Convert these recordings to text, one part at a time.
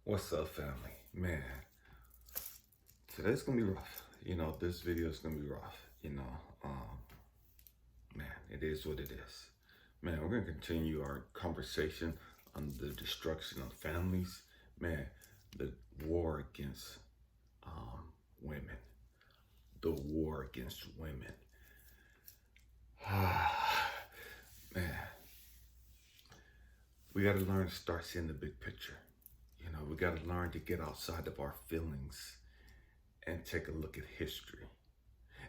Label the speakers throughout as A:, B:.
A: What's up, family? Man, today's gonna be rough. This video is gonna be rough. Um, man, it is what it is. Man, we're gonna continue our conversation on the destruction of families. Man, the war against women. The war against women. Man, we gotta learn to start seeing the big picture. We gotta learn to get outside of our feelings and take a look at history.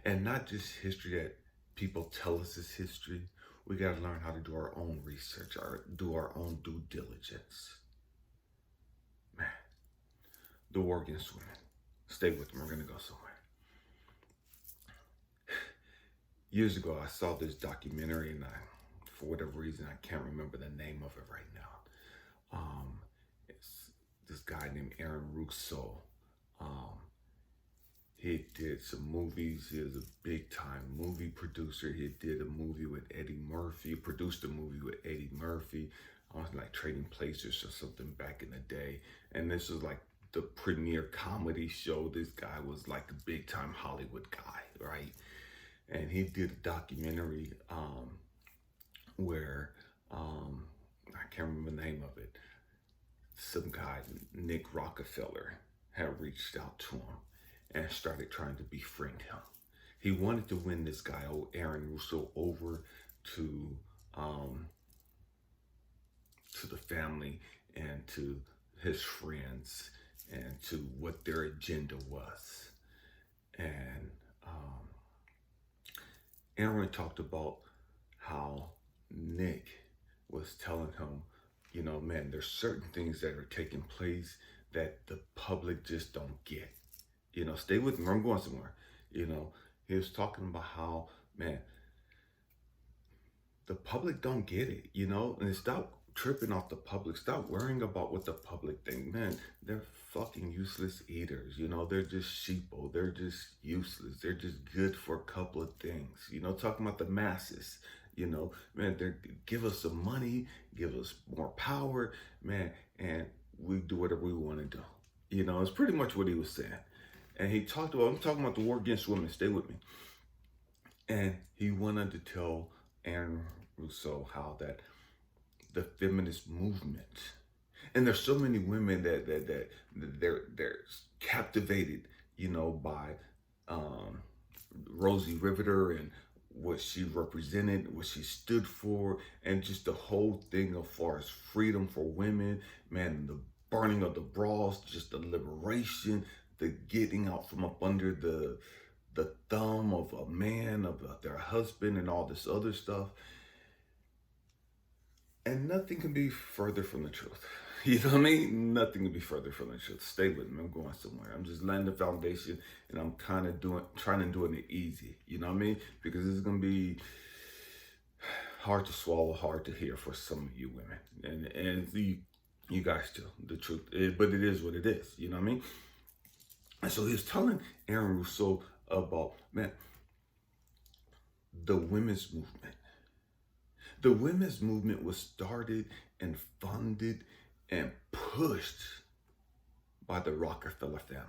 A: And not just history that people tell us is history. We got to learn how to do our own research, do our own due diligence. Man, the war against women. Stay with me. We're going to go somewhere. Years ago, I saw this documentary, and for whatever reason, I can't remember the name of it right now. It's this guy named Aaron Russo. Um, He did some movies. He was a big time movie producer. He did a movie with Eddie Murphy, produced a movie with Eddie Murphy. I was like Trading Places or something back in the day. And this was like the premiere comedy show. This guy was like a big time Hollywood guy, right? And he did a documentary where I can't remember the name of it. Some guy, Nick Rockefeller, had reached out to him and started trying to befriend him. He wanted to win this guy, Aaron Russo, over to the family and to his friends and to what their agenda was. And Aaron talked about how Nick was telling him, man, there's certain things that are taking place that the public just don't get. Stay with me. I'm going somewhere. He was talking about how, man, the public don't get it, and stop tripping off the public. Stop worrying about what the public think. Man, they're fucking useless eaters. They're just sheeple. They're just useless. They're just good for a couple of things. Talking about the masses. Man, they give us some money, give us more power, man, and we do whatever we want to do. It's pretty much what he was saying. And I'm talking about the war against women. Stay with me. And he went on to tell Aaron Russo how that the feminist movement, and there's so many women that they're captivated, by Rosie Riveter and what she represented, what she stood for, and just the whole thing as far as freedom for women, man, the burning of the bras, just the liberation, the getting out from up under the thumb of a man, of their husband, and all this other stuff. And nothing can be further from the truth. You know what I mean? Nothing can be further from the truth. Stay with me. I'm going somewhere. I'm just laying the foundation, and I'm kind of trying to do it easy. You know what I mean? Because it's going to be hard to swallow, hard to hear for some of you women, and you guys too. The truth, but it is what it is. You know what I mean? And so he was telling Aaron Russo about, man, the women's movement. The women's movement was started and funded and pushed by the Rockefeller family.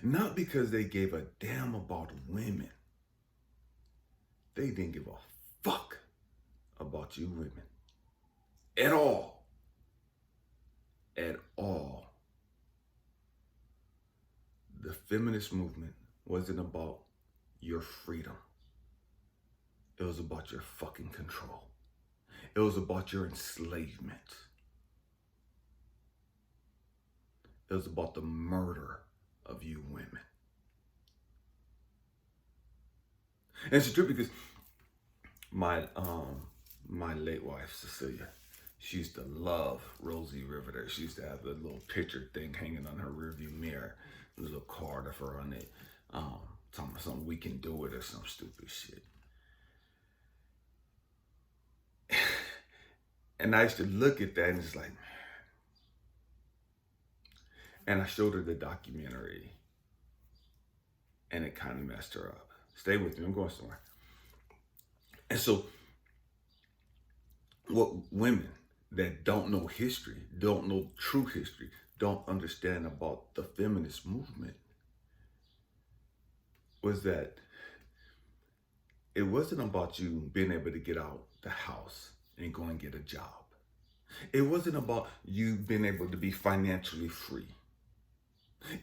A: Not because they gave a damn about women. They didn't give a fuck about you women. At all. At all. The feminist movement wasn't about your freedom. It was about your fucking control. It was about your enslavement. It was about the murder of you women. And it's true because my late wife, Cecilia, she used to love Rosie Riveter. She used to have a little picture thing hanging on her rearview mirror. There was a card of her on it. Talking about something, we can do it, or some stupid shit. And I used to look at that and it's like, and I showed her the documentary and it kind of messed her up. Stay with me, I'm going somewhere. And so what women, that don't know history, don't know true history, don't understand about the feminist movement was that it wasn't about you being able to get out the house and go and get a job. It wasn't about you being able to be financially free.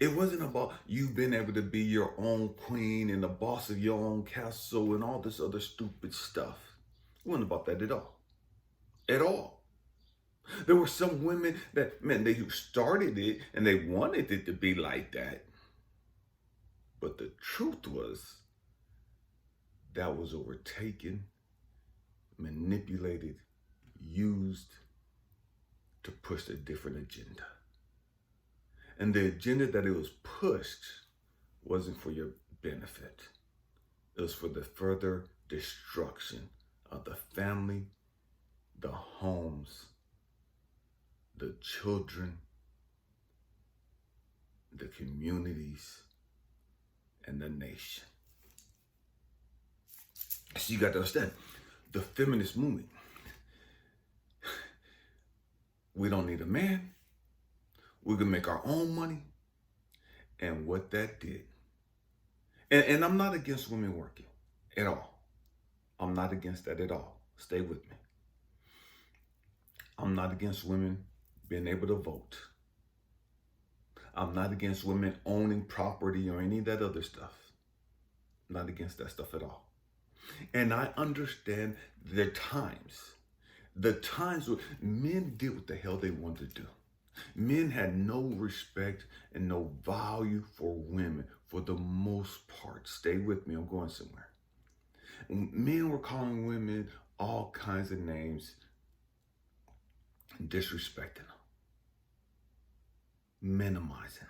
A: It wasn't about you being able to be your own queen and the boss of your own castle and all this other stupid stuff. It wasn't about that at all. At all. There were some women that, man, they started it and they wanted it to be like that. But the truth was that was overtaken, manipulated, used to push a different agenda. And the agenda that it was pushed wasn't for your benefit. It was for the further destruction of the family, the homes, the children, the communities, and the nation. So you got to understand, the feminist movement, we don't need a man. We can make our own money. And what that did. And I'm not against women working at all. I'm not against that at all. Stay with me. I'm not against women being able to vote. I'm not against women owning property or any of that other stuff. I'm not against that stuff at all. And I understand the times where men did what the hell they wanted to do. Men had no respect and no value for women for the most part. Stay with me, I'm going somewhere. Men were calling women all kinds of names, disrespecting them, minimizing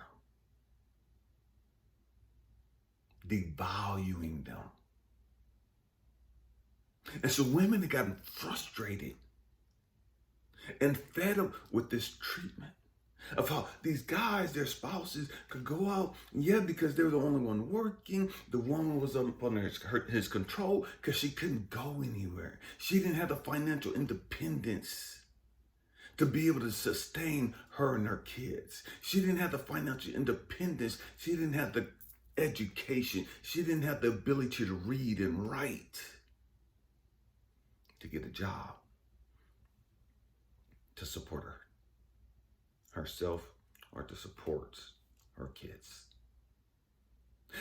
A: them, devaluing them. And so women had gotten frustrated and fed up with this treatment of how these guys, their spouses, could go out, yeah, because they were the only one working. The woman was up under his control because she couldn't go anywhere. She didn't have the financial independence to be able to sustain her and her kids. She didn't have the financial independence. She didn't have the education. She didn't have the ability to read and write, to get a job, to support herself or to support her kids.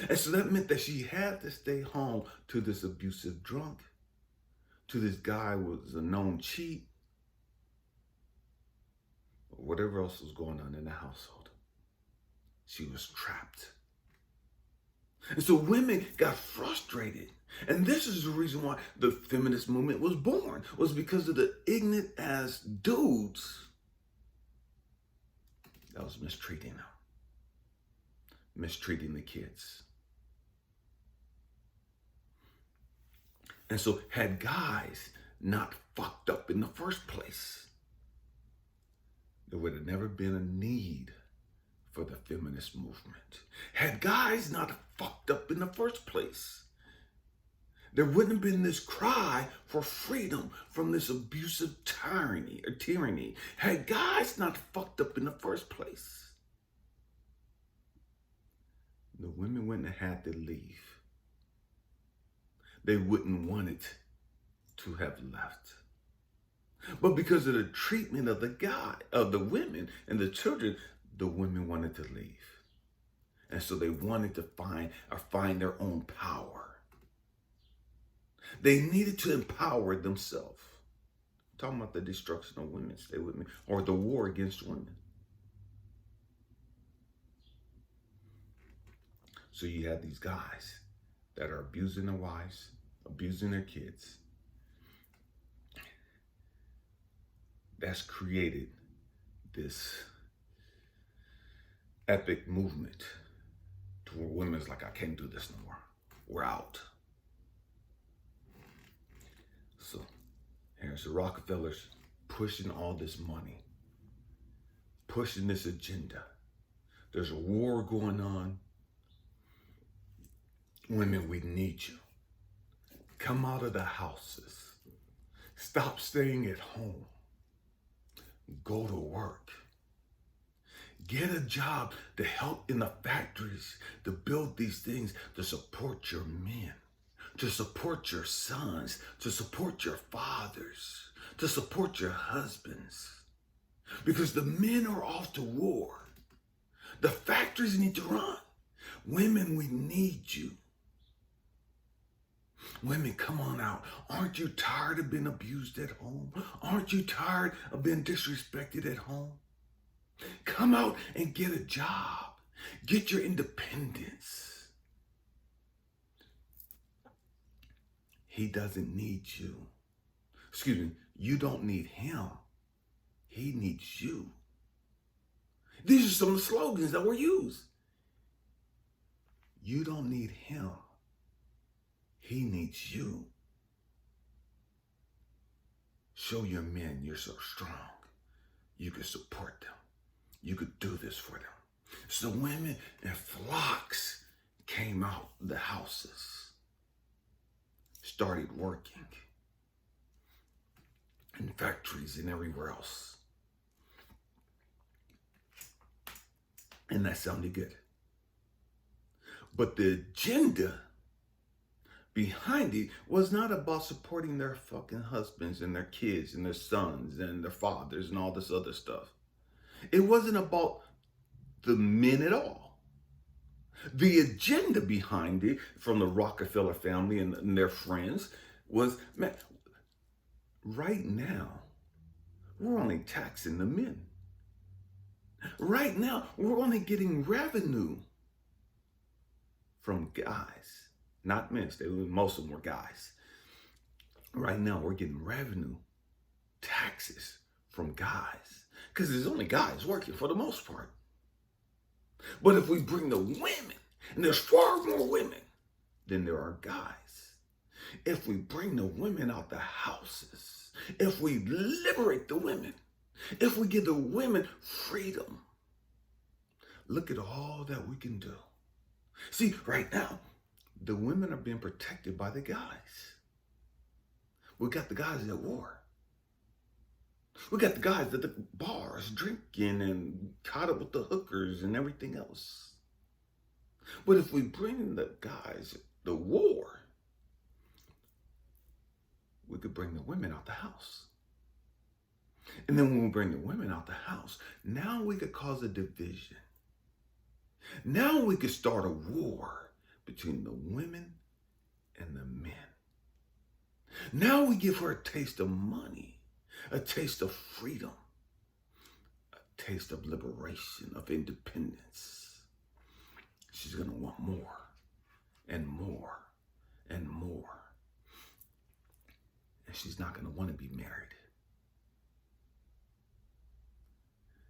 A: And so that meant that she had to stay home to this abusive drunk, to this guy who was a known cheat, or whatever else was going on in the household. She was trapped. And so women got frustrated. And this is the reason why the feminist movement was born, was because of the ignorant ass dudes that was mistreating them, mistreating the kids. And so had guys not fucked up in the first place, there would have never been a need for the feminist movement. Had guys not fucked up in the first place, there wouldn't have been this cry for freedom from this abusive tyranny. Had guys not fucked up in the first place, the women wouldn't have had to leave. They wouldn't want it to have left. But because of the treatment of the women and the children, the women wanted to leave. And so they wanted to find their own power. They needed to empower themselves. I'm talking about the destruction of women, stay with me, or the war against women. So you have these guys that are abusing their wives, abusing their kids. That's created this epic movement to where women's like, I can't do this no more. We're out. So here's the Rockefellers pushing all this money, pushing this agenda. There's a war going on. Women, we need you. Come out of the houses. Stop staying at home. Go to work. Get a job to help in the factories, to build these things, to support your men, to support your sons, to support your fathers, to support your husbands. Because the men are off to war. The factories need to run. Women, we need you. Women, come on out. Aren't you tired of being abused at home? Aren't you tired of being disrespected at home? Come out and get a job. Get your independence. He doesn't need you. Excuse me, you don't need him. He needs you. These are some of the slogans that were used. You don't need him. He needs you. Show your men you're so strong. You can support them. You could do this for them. So the women in flocks came out the houses, started working in factories and everywhere else. And that sounded good. But the agenda behind it was not about supporting their fucking husbands and their kids and their sons and their fathers and all this other stuff. It wasn't about the men at all. The agenda behind it from the Rockefeller family and their friends was, man, right now, we're only taxing the men. Right now, we're only getting revenue from guys, not men. Most of them were guys. Right now, we're getting revenue, taxes from guys, because there's only guys working for the most part. But if we bring the women, and there's far more women than there are guys, if we bring the women out the houses, if we liberate the women, if we give the women freedom, look at all that we can do. See, right now, the women are being protected by the guys. We got the guys at war. We got the guys at the bars drinking and caught up with the hookers and everything else. But if we bring the guys the war, we could bring the women out the house. And then when we bring the women out the house, now we could cause a division. Now we could start a war between the women and the men. Now we give her a taste of money, a taste of freedom, a taste of liberation, of independence. She's going to want more and more and more. And she's not going to want to be married.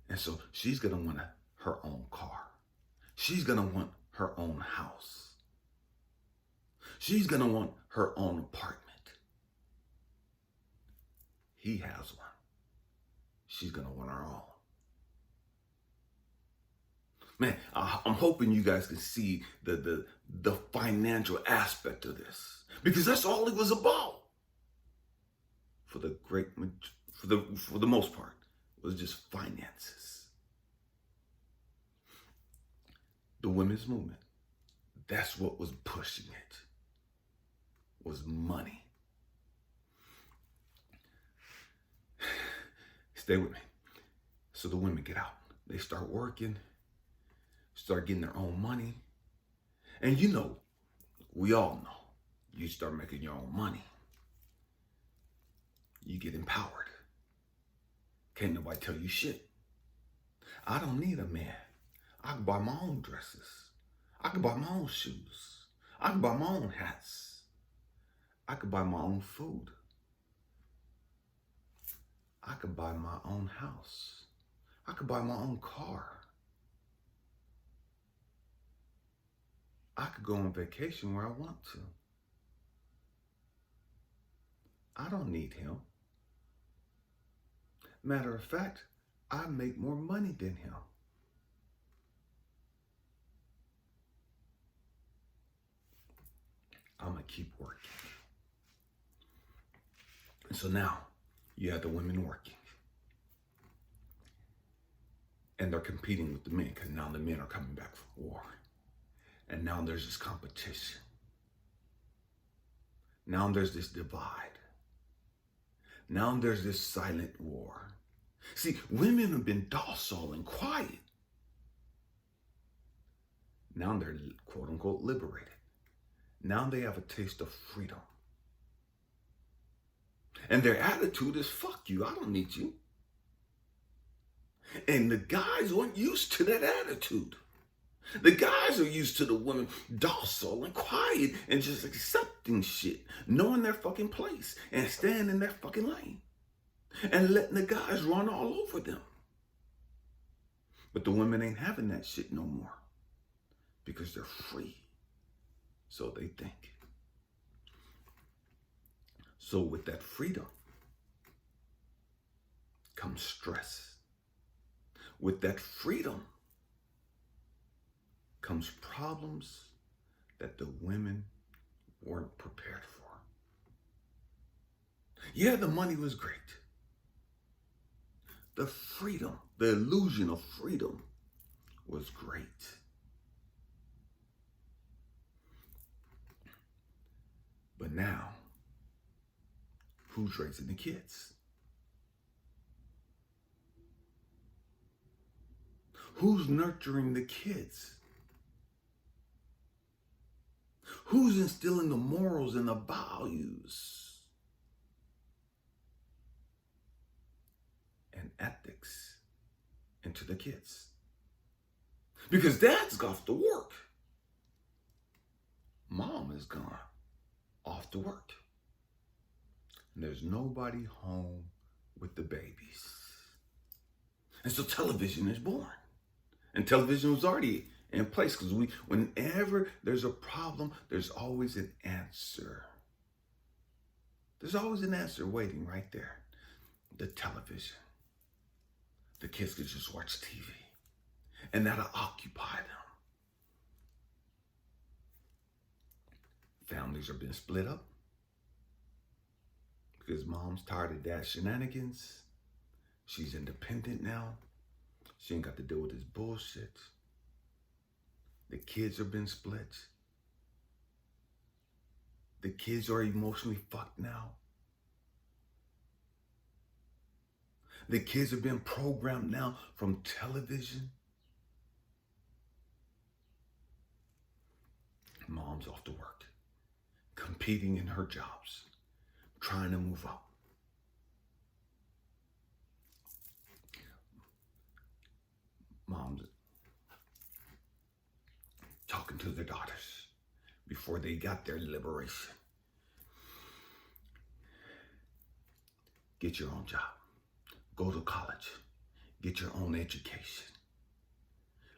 A: And so she's going to want her own car. She's going to want her own house. She's going to want her own apartment. He has one. She's going to want her own. Man, I'm hoping you guys can see the financial aspect of this, because that's all it was about. For the most part, it was just finances. The women's movement, that's what was pushing it, was money. Stay with me. So the women get out. They start working, start getting their own money. And you know, we all know, you start making your own money, you get empowered. Can't nobody tell you shit. I don't need a man. I can buy my own dresses. I can buy my own shoes. I can buy my own hats. I can buy my own food. I could buy my own house. I could buy my own car. I could go on vacation where I want to. I don't need him. Matter of fact, I make more money than him. I'm going to keep working. And so now you have the women working. And they're competing with the men because now the men are coming back from war. And now there's this competition. Now there's this divide. Now there's this silent war. See, women have been docile and quiet. Now they're quote unquote liberated. Now they have a taste of freedom. And their attitude is, fuck you, I don't need you. And the guys weren't used to that attitude. The guys are used to the women docile and quiet and just accepting shit, knowing their fucking place and staying in their fucking lane and letting the guys run all over them. But the women ain't having that shit no more because they're free. So they think. So with that freedom comes stress. With that freedom comes problems that the women weren't prepared for. Yeah, the money was great. The freedom, the illusion of freedom was great. But now, who's raising the kids? Who's nurturing the kids? Who's instilling the morals and the values and ethics into the kids? Because dad's off to work. Mom is gone off to work. And there's nobody home with the babies. And so television is born. And television was already in place because whenever there's a problem, there's always an answer. There's always an answer waiting right there. The television. The kids could just watch TV. And that'll occupy them. Families are being split up because mom's tired of dad's shenanigans. She's independent now. She ain't got to deal with this bullshit. The kids have been split. The kids are emotionally fucked now. The kids have been programmed now from television. Mom's off to work, competing in her jobs, trying to move up. Mom's talking to their daughters before they got their liberation. Get your own job. Go to college. Get your own education.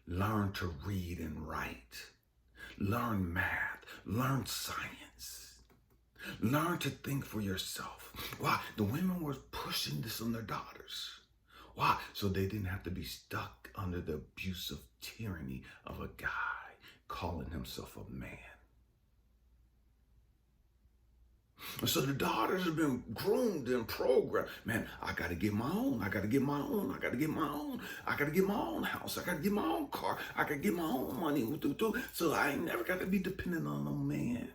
A: Learn to read and write. Learn math. Learn science. Learn to think for yourself. Why? The women were pushing this on their daughters. Why? So they didn't have to be stuck under the abusive tyranny of a guy calling himself a man. So the daughters have been groomed and programmed. Man, I got to get my own. I got to get my own. I got to get my own. I got to get my own house. I got to get my own car. I got to get my own money. So I ain't never got to be dependent on no man.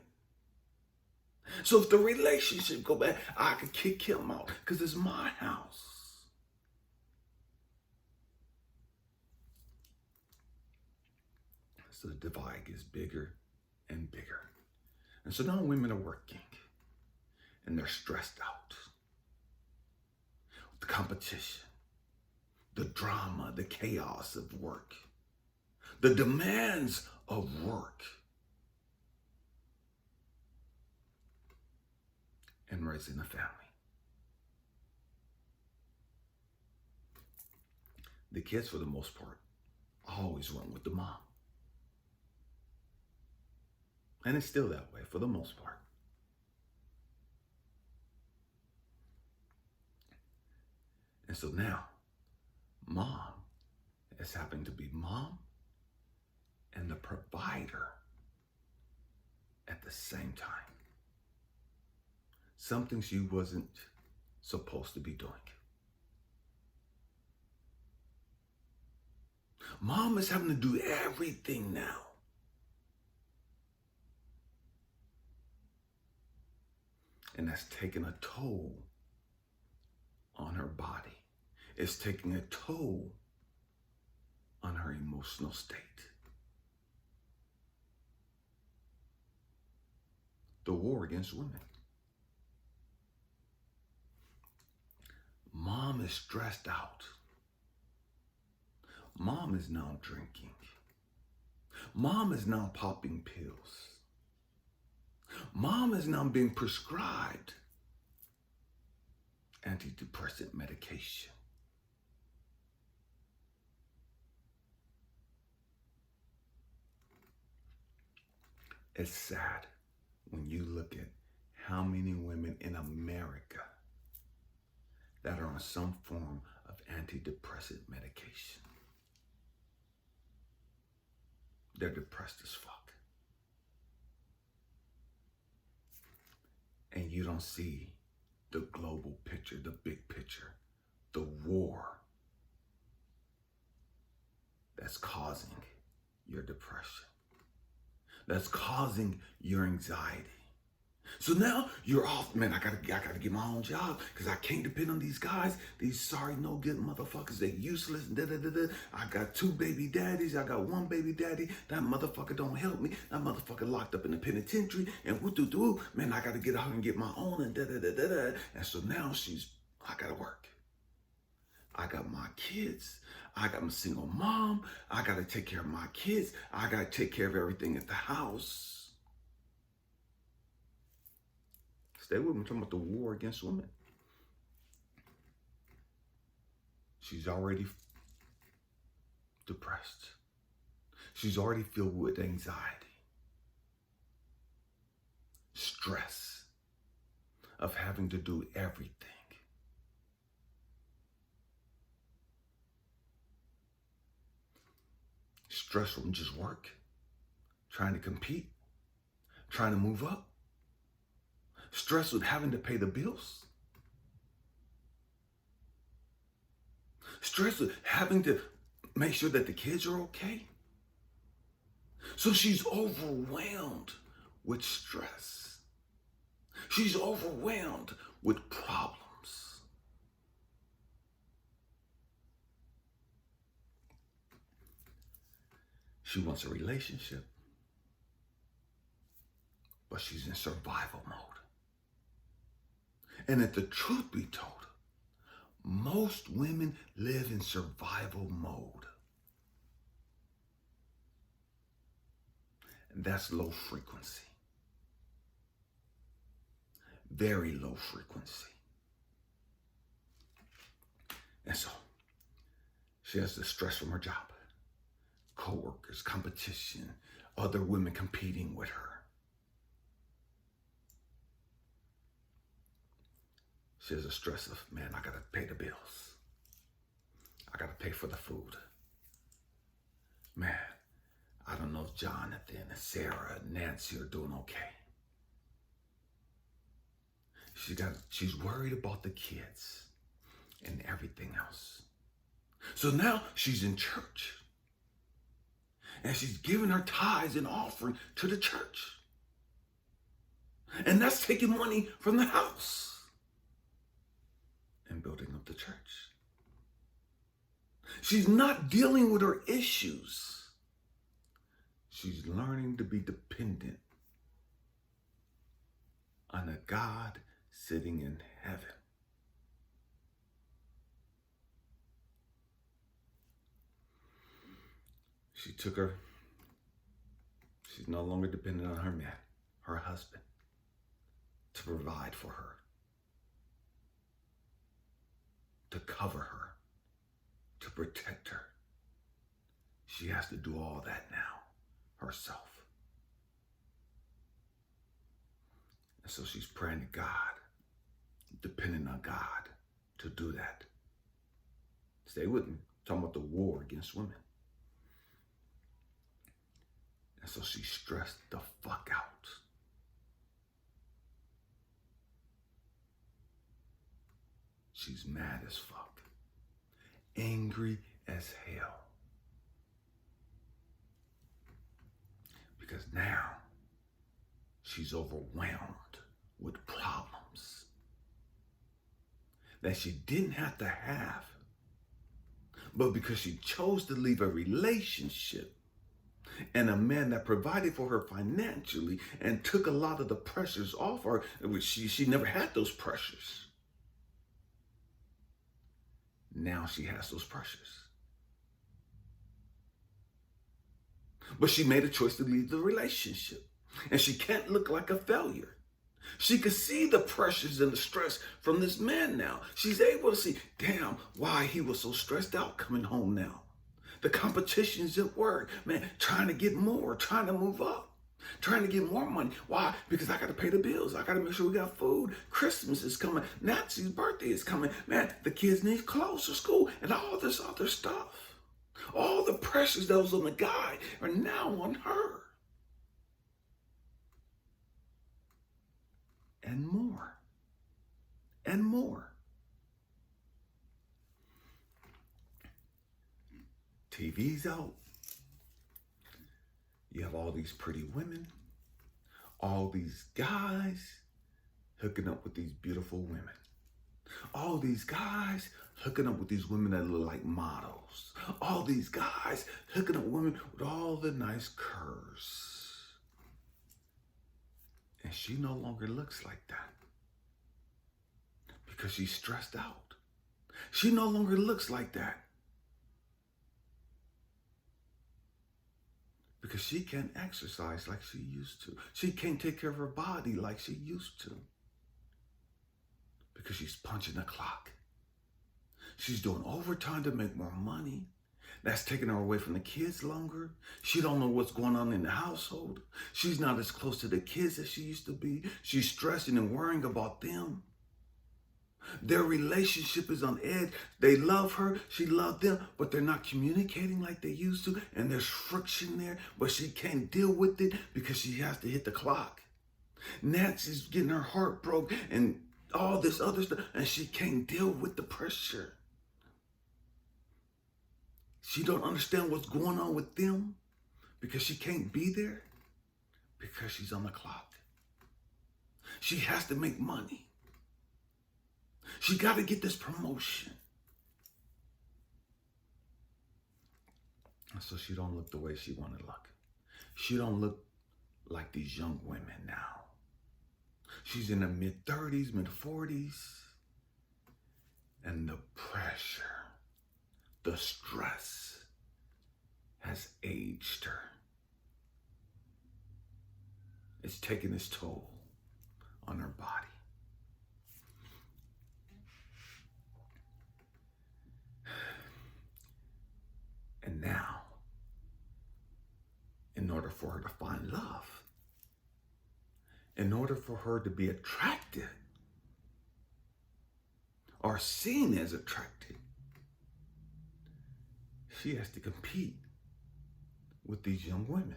A: So if the relationship go bad, I could kick him out because it's my house. So the divide gets bigger and bigger. And so now women are working and they're stressed out. The competition, the drama, the chaos of work, the demands of work, and raising a family. The kids, for the most part, always run with the mom. And it's still that way for the most part. And so now, mom is happening to be mom and the provider at the same time. Something she wasn't supposed to be doing. Mom is having to do everything now. And that's taking a toll on her body. It's taking a toll on her emotional state. The war against women. Mom is stressed out. Mom is now drinking. Mom is now popping pills. Mom is now being prescribed antidepressant medication. It's sad when you look at how many women in America that are on some form of antidepressant medication. They're depressed as fuck. And you don't see the global picture, the big picture, the war that's causing your depression, that's causing your anxiety. So now you're off, man, I gotta get my own job because I can't depend on these guys, these sorry, no good motherfuckers, they useless, I got 2 baby daddies, I got 1 baby daddy, that motherfucker don't help me, that motherfucker locked up in the penitentiary, and woo-doo-doo, man, I gotta get out and get my own, and And so now I gotta work. I got my kids, I got my single mom, I gotta take care of my kids, I gotta take care of everything at the house. Stay with me. I'm talking about the war against women. She's already depressed. She's already filled with anxiety, stress of having to do everything. Stress from just work, trying to compete, trying to move up. Stress with having to pay the bills. Stress with having to make sure that the kids are okay. So she's overwhelmed with stress. She's overwhelmed with problems. She wants a relationship, but she's in survival mode. And if the truth be told, most women live in survival mode. And that's low frequency. Very low frequency. And so, she has the stress from her job, coworkers, competition, other women competing with her. She has a stress of, man, I gotta pay the bills. I gotta pay for the food. Man, I don't know if Jonathan and Sarah and Nancy are doing okay. She's worried about the kids and everything else. So now she's in church. And she's giving her tithes and offering to the church. And that's taking money from the house and building up the church. She's not dealing with her issues. She's learning to be dependent on a God sitting in heaven. She's no longer dependent on her man, her husband, to provide for her, to cover her, to protect her. She has to do all that now herself. And so she's praying to God, depending on God to do that. Stay with me. I'm talking about the war against women. And so she's stressed the fuck out. She's mad as fuck. Angry as hell. Because now she's overwhelmed with problems that she didn't have to have, but because she chose to leave a relationship and a man that provided for her financially and took a lot of the pressures off her, which she never had those pressures. Now she has those pressures. But she made a choice to leave the relationship. And she can't look like a failure. She could see the pressures and the stress from this man now. She's able to see, damn, why he was so stressed out coming home now. The competition's at work, man, trying to get more, trying to move up, trying to get more money. Why? Because I got to pay the bills. I got to make sure we got food. Christmas is coming. Nancy's birthday is coming. Man, the kids need clothes for school and all this other stuff. All the pressures that was on the guy are now on her. And more. And more. TV's out. You have all these pretty women, all these guys hooking up with these beautiful women. All these guys hooking up with these women that look like models. All these guys hooking up with women with all the nice curves. And she no longer looks like that because she's stressed out. She no longer looks like that because she can't exercise like she used to. She can't take care of her body like she used to because she's punching the clock. She's doing overtime to make more money. That's taking her away from the kids longer. She don't know what's going on in the household. She's not as close to the kids as she used to be. She's stressing and worrying about them. Their relationship is on edge. They love her. She loves them, but they're not communicating like they used to. And there's friction there, but she can't deal with it because she has to hit the clock. Nancy's getting her heart broke and all this other stuff, and she can't deal with the pressure. She don't understand what's going on with them because she can't be there because she's on the clock. She has to make money. She got to get this promotion. And so she don't look the way she want to look. She don't look like these young women now. She's in the mid-30s, mid-40s. And the pressure, the stress has aged her. It's taking its toll on her body. And now, in order for her to find love, in order for her to be attracted or seen as attractive, she has to compete with these young women.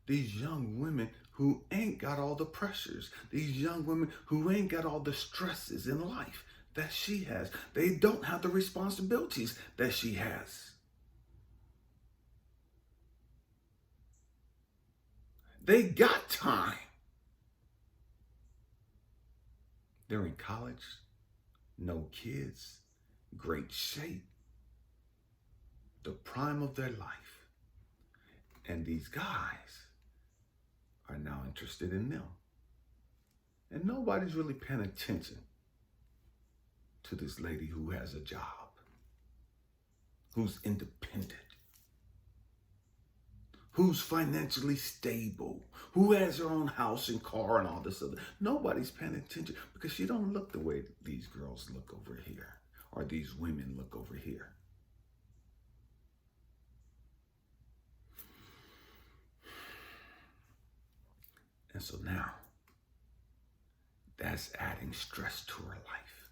A: These young women who ain't got all the pressures. These young women who ain't got all the stresses in life that she has. They don't have the responsibilities that she has. They got time. They're in college, no kids, great shape, the prime of their life. And these guys are now interested in them. And nobody's really paying attention to this lady who has a job, who's independent, who's financially stable, who has her own house and car and all this other. Nobody's paying attention because she don't look the way these girls look over here or these women look over here. And so now, that's adding stress to her life.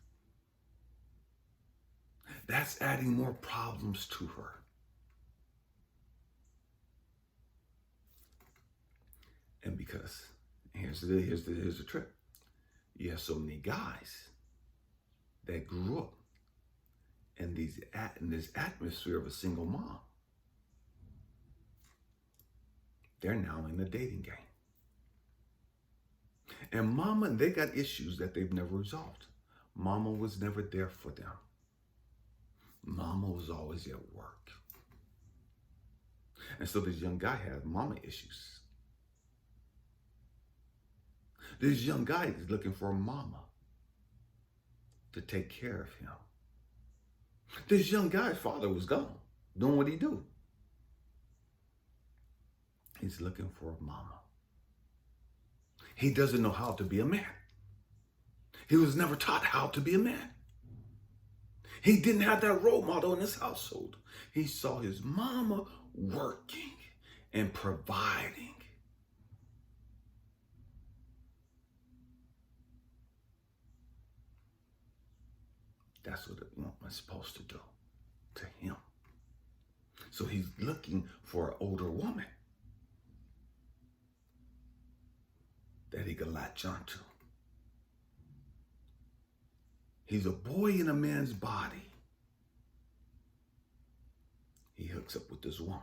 A: That's adding more problems to her. And because, here's the trick. You have so many guys that grew up in this atmosphere of a single mom. They're now in the dating game. And mama, they got issues that they've never resolved. Mama was never there for them. Mama was always at work. And so this young guy has mama issues. This young guy is looking for a mama to take care of him. This young guy's father was gone, doing what he do. He's looking for a mama. He doesn't know how to be a man. He was never taught how to be a man. He didn't have that role model in his household. He saw his mama working and providing. That's what a woman's supposed to do to him. So he's looking for an older woman that he can latch onto. He's a boy in a man's body. He hooks up with this woman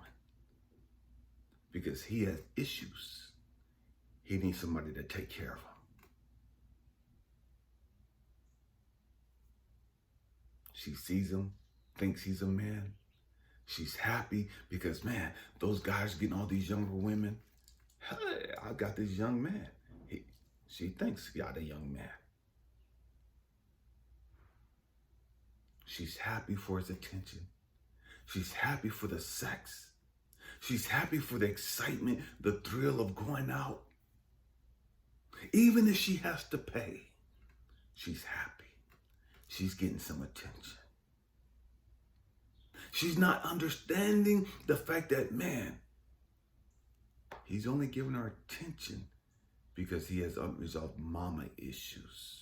A: because he has issues. He needs somebody to take care of him. She sees him, thinks he's a man. She's happy because, man, those guys getting all these younger women. Hey, I got this young man. She thinks he got a young man. She's happy for his attention. She's happy for the sex. She's happy for the excitement, the thrill of going out. Even if she has to pay, she's happy. She's getting some attention. She's not understanding the fact that, man, he's only giving her attention because he has unresolved mama issues.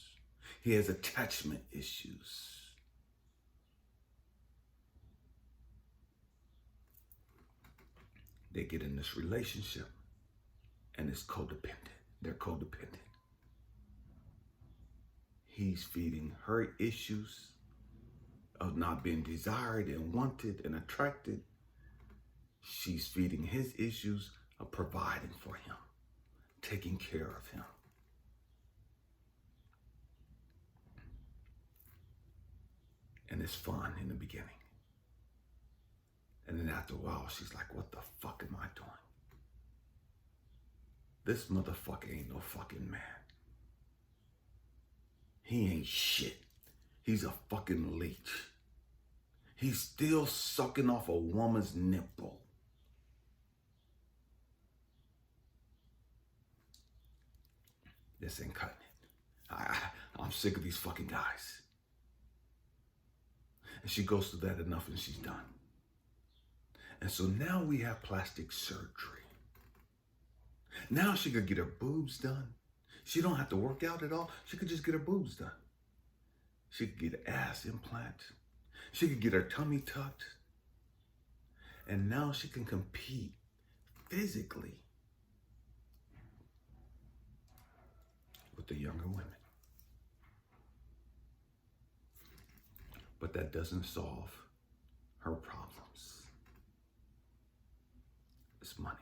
A: He has attachment issues. They get in this relationship and it's codependent. They're codependent. He's feeding her issues of not being desired and wanted and attracted. She's feeding his issues of providing for him, taking care of him. And it's fun in the beginning. And then after a while, she's like, what the fuck am I doing? This motherfucker ain't no fucking man. He ain't shit. He's a fucking leech. He's still sucking off a woman's nipple. This ain't cutting it. I'm sick of these fucking guys. And she goes through that enough and she's done. And so now we have plastic surgery. Now she could get her boobs done. She don't have to work out at all. She could just get her boobs done. She could get an ass implant. She could get her tummy tucked. And now she can compete physically with the younger women. But that doesn't solve her problems. It's money.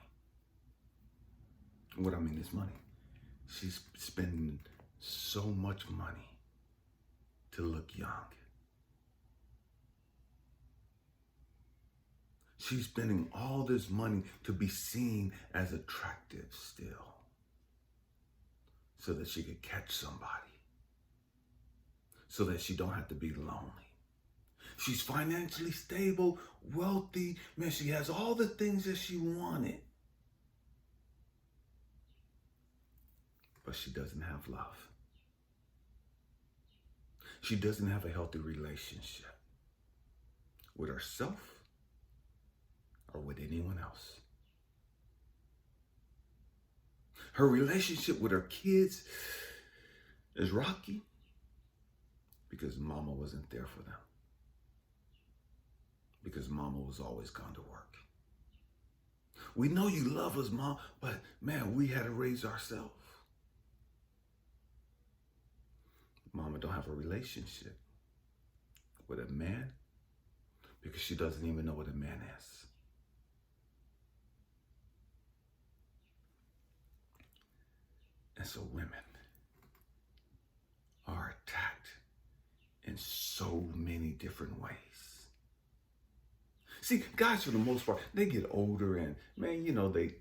A: What I mean is money. She's spending so much money to look young. She's spending all this money to be seen as attractive still, so that she could catch somebody, so that she don't have to be lonely. She's financially stable, wealthy. Man, she has all the things that she wanted. But she doesn't have love. She doesn't have a healthy relationship with herself or with anyone else. Her relationship with her kids is rocky because mama wasn't there for them. Because mama was always gone to work. We know you love us, Mom, but man, we had to raise ourselves. Mama don't have a relationship with a man because she doesn't even know what a man is. And so women are attacked in so many different ways. See, guys, for the most part, they get older and, man,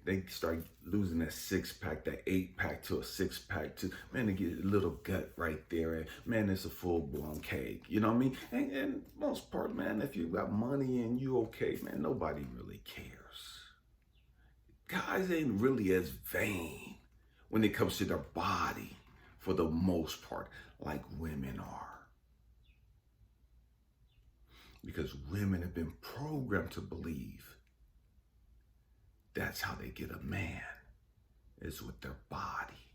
A: they start losing that six-pack, that eight-pack to a six-pack to, man, they get a little gut right there. And, man, it's a full-blown cake. You know what I mean? And most part, man, if you got money and you okay, man, nobody really cares. Guys ain't really as vain when it comes to their body for the most part like women are. Because women have been programmed to believe that's how they get a man, is with their body.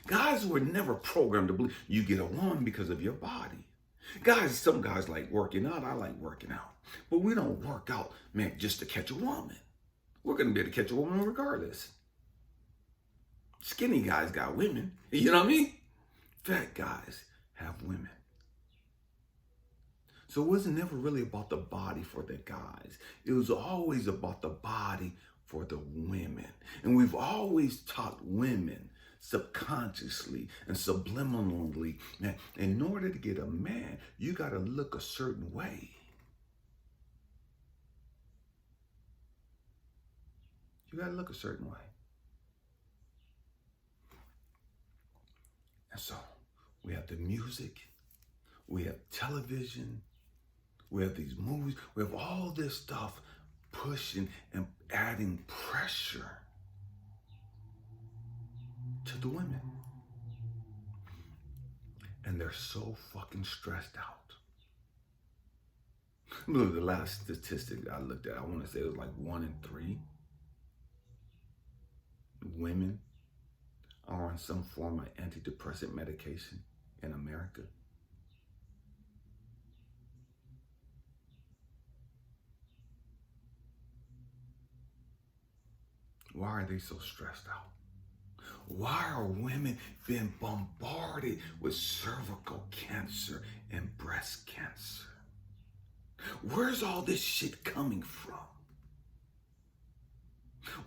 A: Guys were never programmed to believe you get a woman because of your body. Guys, some guys like working out. I like working out. But we don't work out, man, just to catch a woman. We're going to be able to catch a woman regardless. Skinny guys got women. You know what I mean? Fat guys have women. So it wasn't never really about the body for the guys. It was always about the body for the women. And we've always taught women subconsciously and subliminally that in order to get a man, you got to look a certain way. You got to look a certain way. And so we have the music, we have television, we have these movies, we have all this stuff pushing and adding pressure to the women. And they're so fucking stressed out. Look, the last statistic I looked at, I want to say it was like 1 in 3 women are on some form of antidepressant medication in America. Why are they so stressed out? Why are women being bombarded with cervical cancer and breast cancer? Where's all this shit coming from?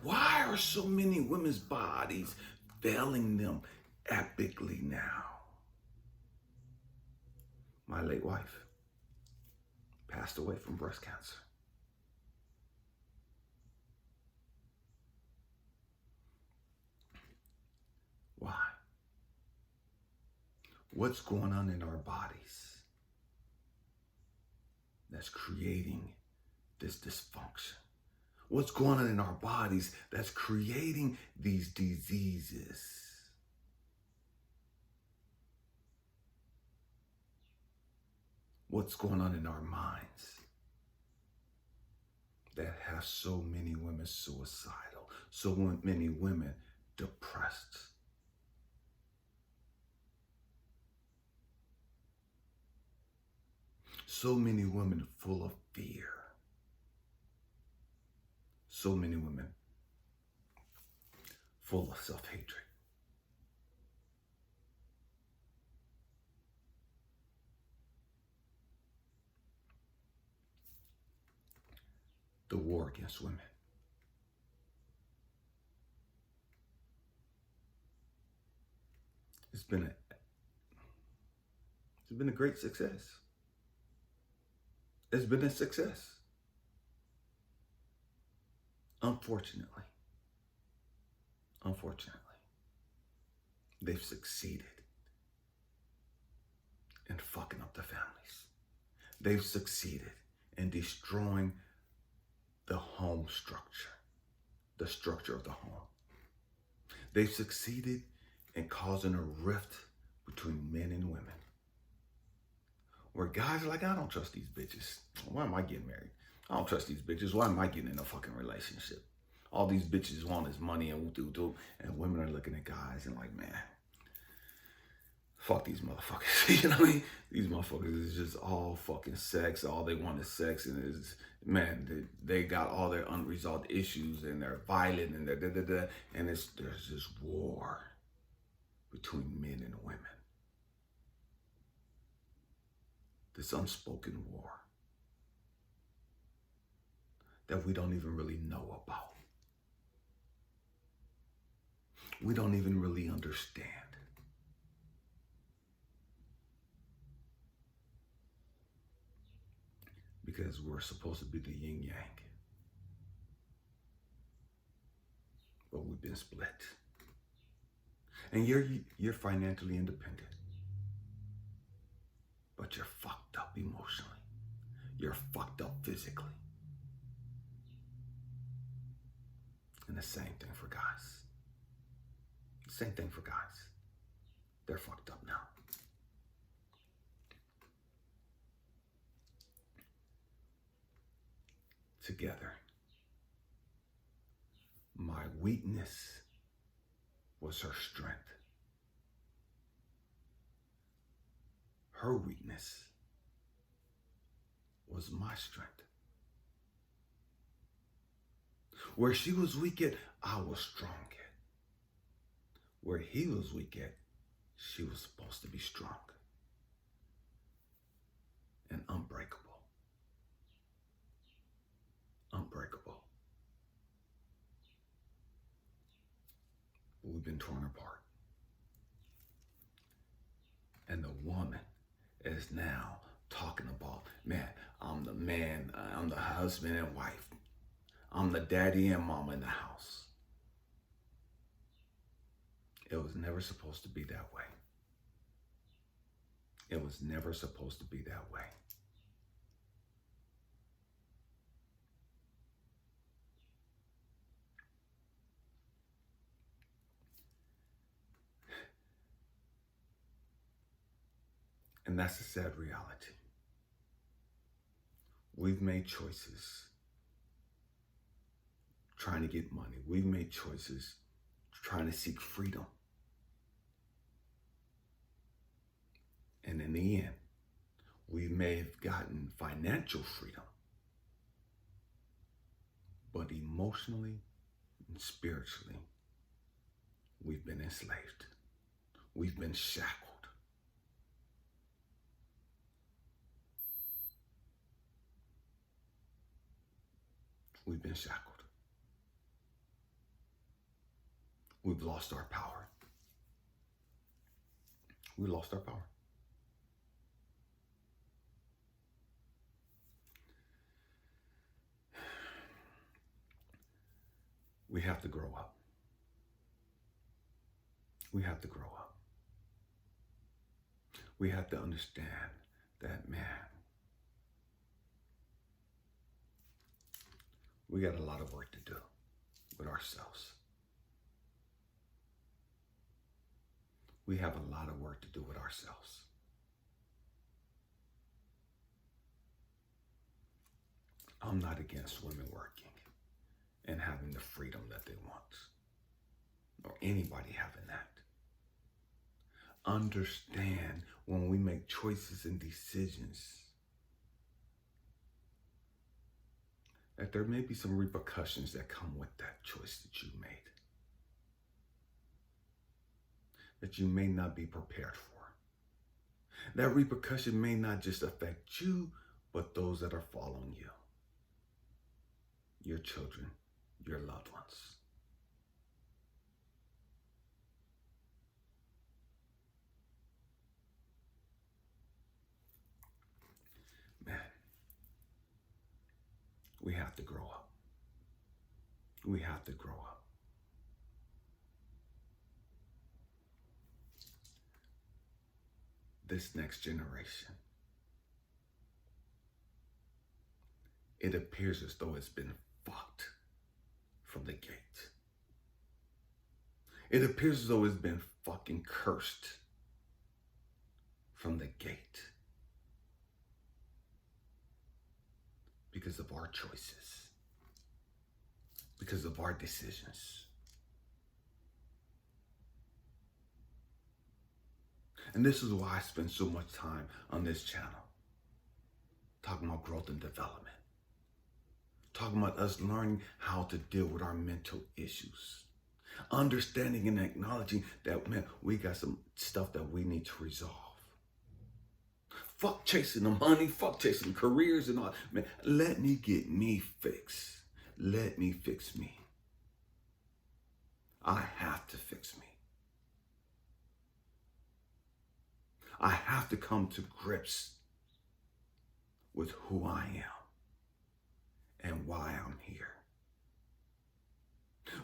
A: Why are so many women's bodies failing them epically now? My late wife passed away from breast cancer. Why? What's going on in our bodies that's creating this dysfunction? What's going on in our bodies that's creating these diseases? What's going on in our minds that have so many women suicidal, so many women depressed? So many women full of fear. So many women full of self-hatred. The war against women. It's been a great success. It's been a success. Unfortunately, they've succeeded in fucking up the families. They've succeeded in destroying the home structure, the structure of the home. They've succeeded in causing a rift between men and women. Where guys are like, I don't trust these bitches. Why am I getting married? I don't trust these bitches. Why am I getting in a fucking relationship? All these bitches want is money and woo-doo-doo. And women are looking at guys and like, man, fuck these motherfuckers. You know what I mean? These motherfuckers is just all fucking sex. All they want is sex. And is, man, they got all their unresolved issues and they're violent and they're da-da-da. And there's this war between men and women. This unspoken war that we don't even really know about. we don't even really understand. Because we're supposed to be the yin yang. But we've been split. And you're financially independent. But you're fucked up emotionally. You're fucked up physically. And the same thing for guys. Same thing for guys. They're fucked up now. Together. My weakness was her strength. Her weakness was my strength. Where she was weak at, I was strong at. Where he was weak at, she was supposed to be strong and unbreakable. Unbreakable. We've been torn apart. And the woman is now talking about, man, I'm the man, I'm the husband and wife. I'm the daddy and mama in the house. It was never supposed to be that way. It was never supposed to be that way. And that's a sad reality. We've made choices trying to get money. We've made choices trying to seek freedom. And in the end, we may have gotten financial freedom, but emotionally and spiritually, we've been enslaved. We've been shackled. We've been shackled. We've lost our power. We lost our power. We have to grow up. We have to grow up. We have to understand that, man, we got a lot of work to do with ourselves. We have a lot of work to do with ourselves. I'm not against women working and having the freedom that they want, or anybody having that. Understand when we make choices and decisions that there may be some repercussions that come with that choice that you made, that you may not be prepared for. That repercussion may not just affect you, but those that are following you, your children, your loved ones. Man, we have to grow up. We have to grow up. This next generation, it appears as though it's been fucked from the gate. It appears as though it's been fucking cursed from the gate because of our choices, because of our decisions. And this is why I spend so much time on this channel, talking about growth and development, talking about us learning how to deal with our mental issues, understanding and acknowledging that, man, we got some stuff that we need to resolve. Fuck chasing the money, fuck chasing careers and all. Man, let me get me fixed. Let me fix me. I have to fix me. I have to come to grips with who I am and why I'm here.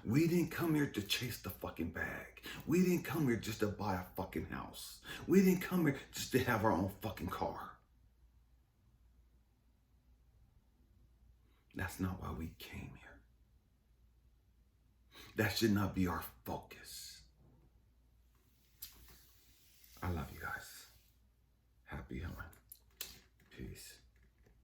A: We didn't come here to chase the fucking bag. We didn't come here just to buy a fucking house. We didn't come here just to have our own fucking car. That's not why we came here. That should not be our focus. I love you guys. Happy healing. Peace.